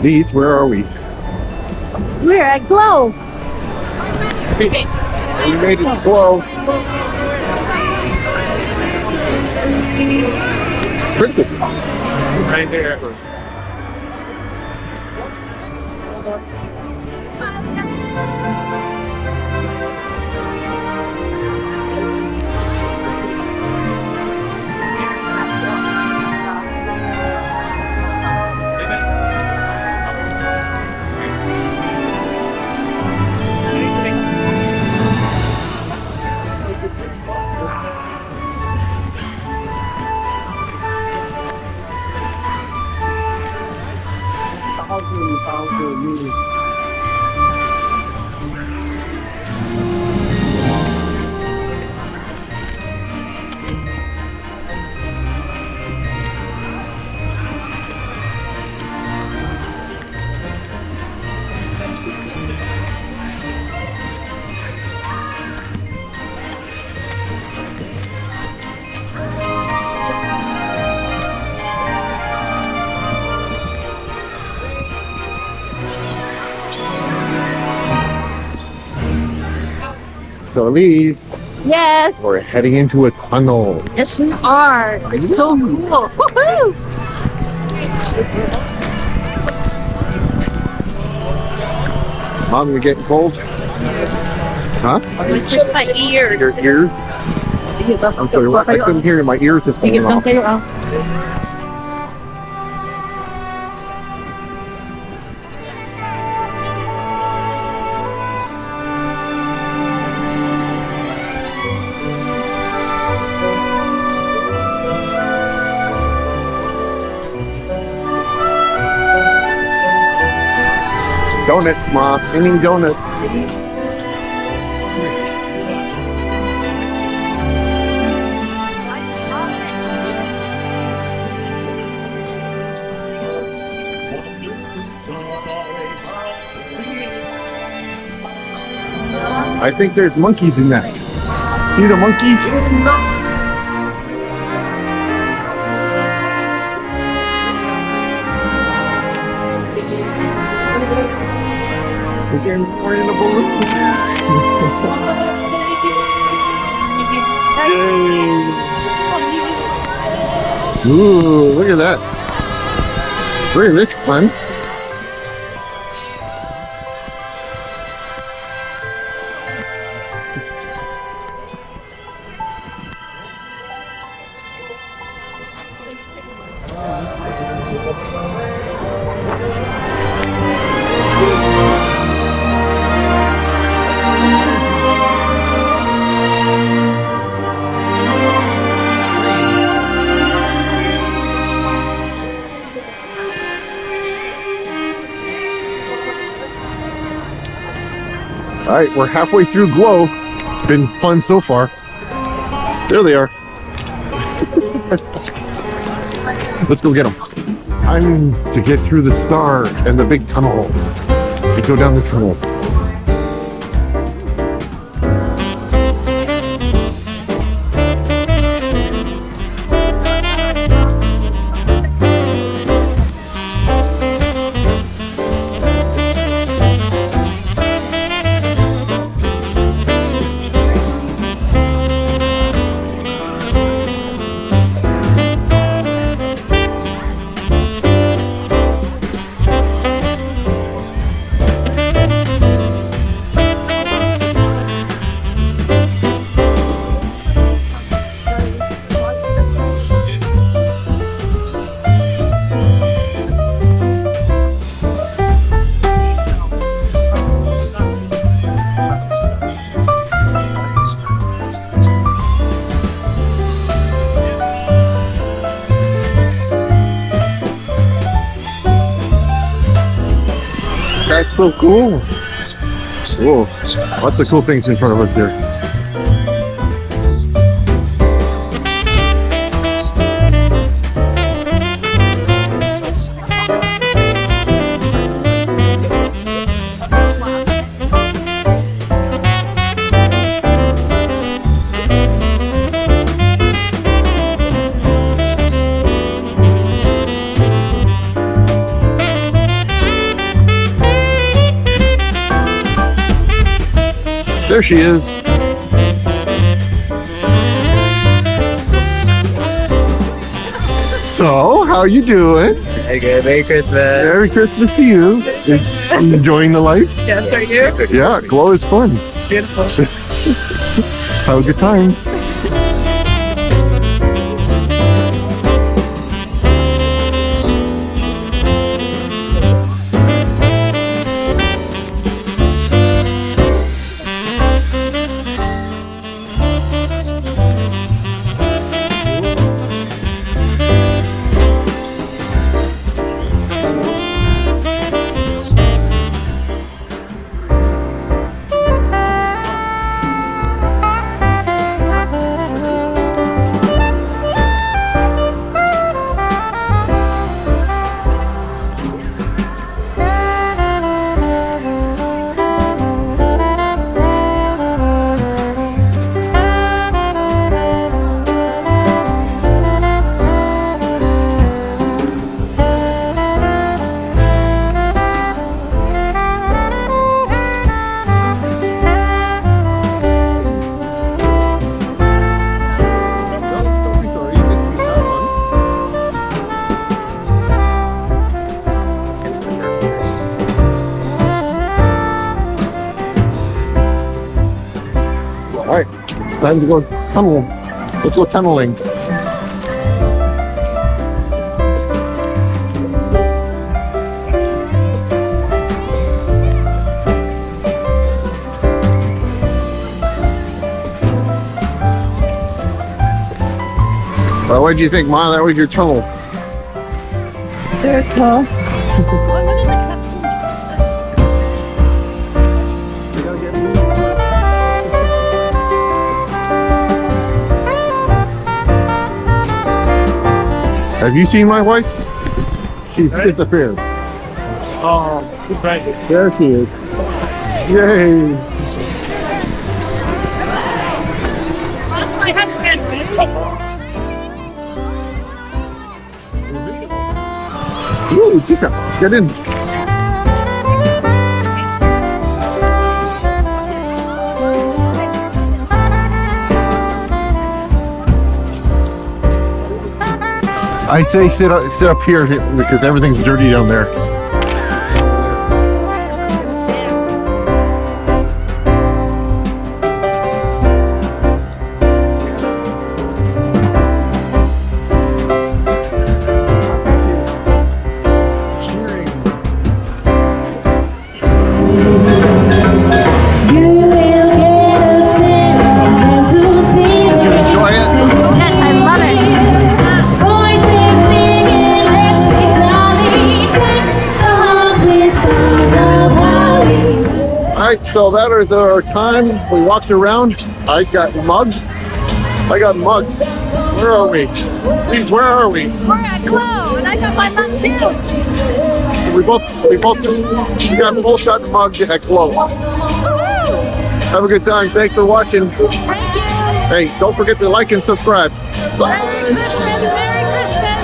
These, where are we? We're at Glow. We made it to Glow. Princess. Right there. So these, Yes. we're heading into a tunnel. Yes, we are. It's so cool. Woohoo! Mom, you're getting cold? Huh? It's just my ears. Your ears? I'm sorry, I couldn't hear you. My ears is falling off. Donuts, Mom. I mean donuts. I think there's monkeys in that. See the monkeys? Is there more in the balloon? Ooh, look at that. Look at this fun. All right, we're halfway through Glow. It's been fun so far. There they are. Let's go get them. Time to get through the star and the big tunnel. Let's go down this tunnel. That's so cool. Whoa, lots of cool things in front of us here. There she is. So, how you doing? Hey, good. Merry Christmas. Merry Christmas to you. Enjoying the life? Yes, are you? Yeah, glow is fun. Beautiful. Have a good time. All right, it's time to go tunnel. Let's go tunneling. Well, what did you think, Ma? That was your tunnel. Very cool. Have you seen my wife? She's disappeared. Oh, good practice. There she is. Yay! Ooh, teacups. Get in. I say sit up here because everything's dirty down there. So that is our time. We walked around. I got mugged. Where are we? Please, where are we? We're at Glow, and I got my mug too. We got both got mugged at Glow. Woohoo! Have a good time. Thanks for watching. Thank you. Hey, don't forget to like and subscribe. Bye. Merry Christmas. Merry Christmas.